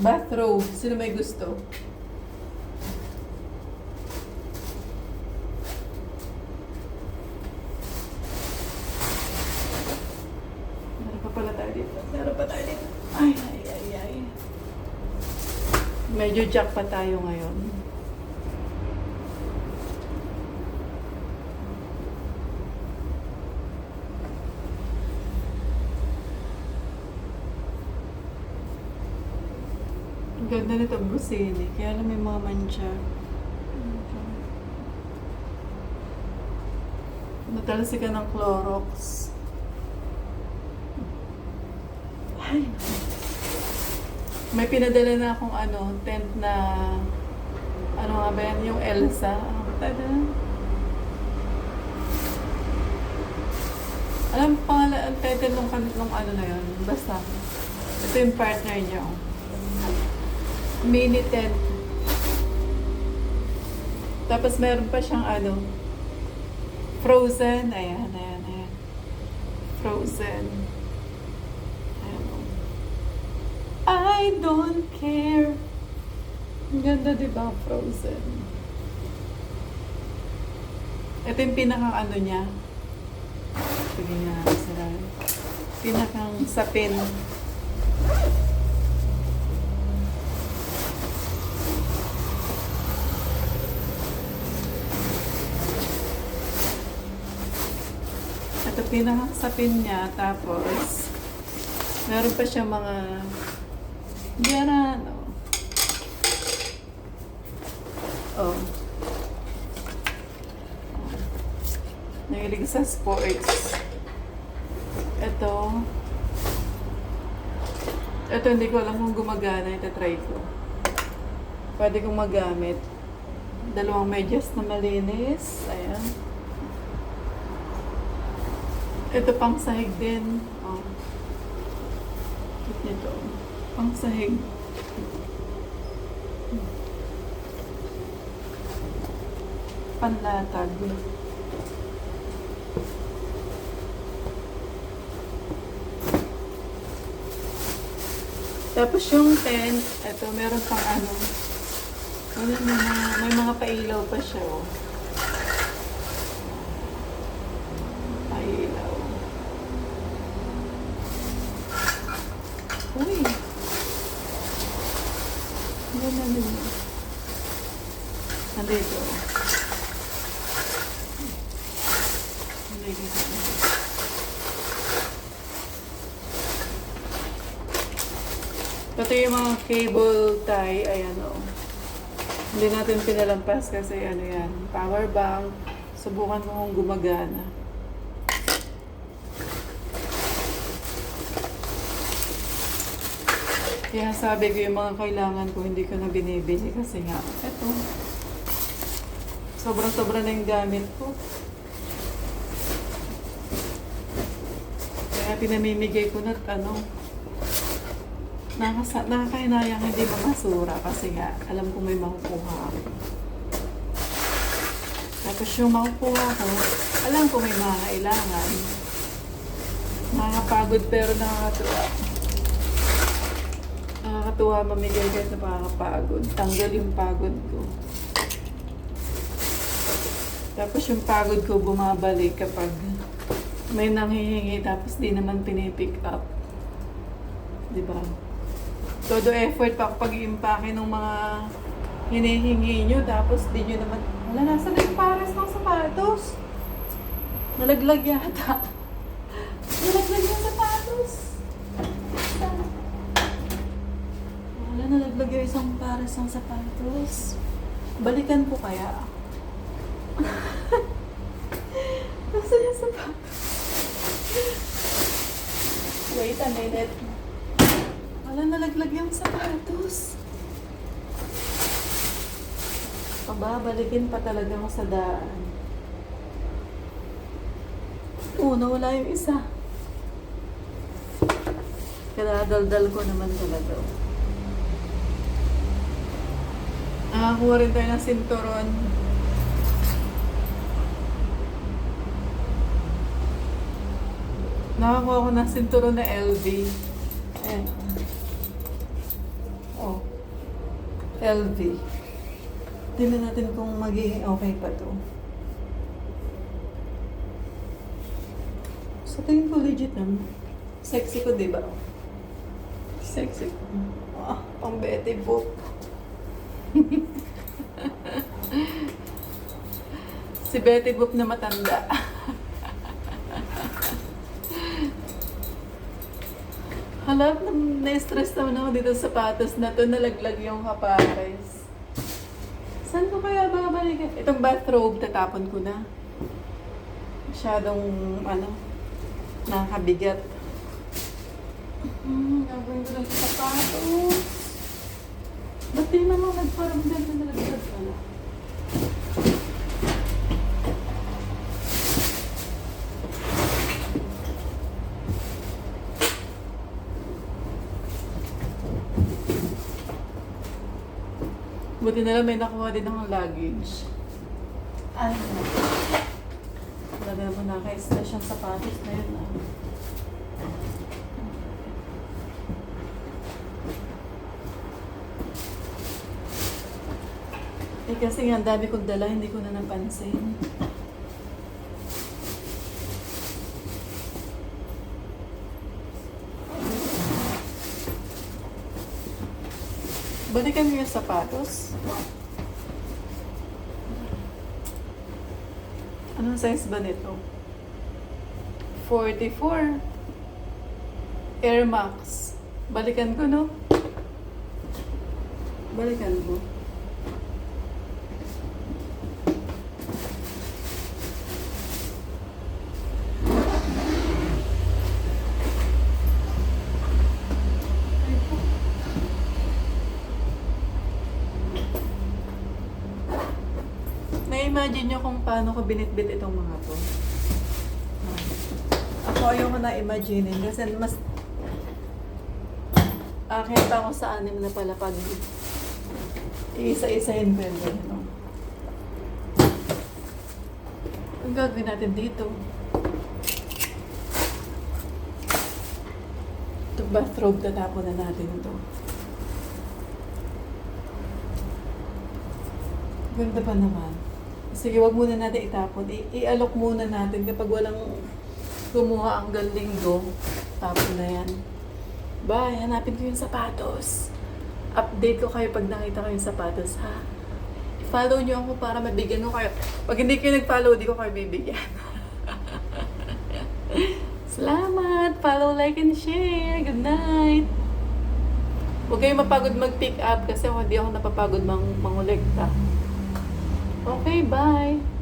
Bathrobe. Sino may gusto? Meron pa pala tayo dito. Meron pa tayo dito. Ay, ay, ay, ay. Medyo jack pa tayo ngayon. Ang ganda nito, Brusini. Kaya lang may mga mancha. Natalasi ka ng Clorox. Ay, may pinadala na akong tent na, ano nga ba yan, yung Elsa. Tada. Alam pangalan, ang title nung ano na yun. Basta, ito yung partner niya. Mini tent. Tapos meron pa siyang Frozen. Ayan, ayan, ayan. Frozen. Ayan. I don't care. Ang ganda, diba? Frozen. Ito yung pinakang niya. Sige nga, sarap. Pinakang sapin. Ito pinakang sapin niya. Tapos, meron pa siya mga diyan oh. Nahilig sa sports. Ito hindi ko alam kung gumagana. Ito try ko. Pwede kong magamit. Dalawang medyas na malinis. Ayan. Ito pang sahig din. Oh. Ito. Pang sahig. Panlatag. Tapos yung tent, ito meron pang may mga pailaw pa siya. Oh. Pailaw. Uy! Ganda din. Nandito. Ito yung mga cable tie. Ayan o. Hindi natin pinalampas kasi yan. Power bank. Subukan mo kung gumagana. Kaya sabi ko yung mga kailangan ko, hindi ko na binibili kasi nga, eto. Sobrang-sobra na yung gamit ko. Kaya pinamimigay ko na nakakainayang hindi mamasura kasi nga, alam ko may makukuha ako. Tapos yung makukuha ko, alam ko may mga kailangan. Nakakapagod pero nakakatuwa. Nakakatuwa mamigay kahit nakakapagod. Tanggal yung pagod ko. Tapos yung pagod ko bumabalik kapag may nanghihingi tapos di naman pinipick up. Diba? Todo effort pa kapag i-impake ng mga hinihingi nyo tapos di nyo naman, wala, nasa na yung pares ng sapatos? Nalaglag yata. Nalaglag yung sapatos. Wala, nalaglag yung isang pares ng sapatos. Balikan ko kaya. Nasa yung sapatos? Wait a minute. Wala, nalaglag yung sapatos. Pababalikin pa talaga ako sa daan. Nawala yung isa. Kadadaldal ko naman talaga. Nakakuha rin tayo ng sinturon. Nakakuha ko ng sinturon na LV. Ayan. Oh. LV. Tingnan natin kung magiging okay pa to. Sa tingin ko legit naman. Sexy ko, di ba? Sexy ko. Ah, pang Betty Boop. Si Betty Boop na matanda. Halap, na-stress naman ako dito sa sapatos na to, nalaglag yung kapares. Saan ko kaya babalikan? Itong bathrobe, tatapon ko na. Masyadong, nakakabigat. Gagawin ko lang sa sapatos. Ba't di naman nagparamdam na nalaglag pala? Buti na lang may nakuha din ng luggage. Ay, talaga naman naka-stress yung sapatos na yun. Eh kasi nga, ang dami kong dala, hindi ko na napansin. Balikan mo yung sapatos. Anong size ba nito? 44. Air Max. Balikan ko, no? Balikan ko. Na-imagine nyo kung paano ko binitbit itong mga to. Ako ayoko na imagine kasi mas akin pa ako sa anim na pala pag iisa-isahin ko yung ganito. Ang gagawin natin dito? Itong bathrobe, tatapon na natin ito. Ganda pa naman. Sige, wag muna natin itapon. I-alok muna natin kapag walang kumuha ang linggo. Tapon na yan. Bye! Hanapin ko yung sapatos. Update ko kayo pag nakita ko yung sapatos, ha? I-follow nyo ako para mabigyan ko kayo. Pag hindi kayo nag-follow, di ko kayo bibigyan. Salamat! Follow, like, and share. Good night! Huwag kayong mapagod mag-pick up kasi hindi ako napapagod mangolekta. Okay, bye!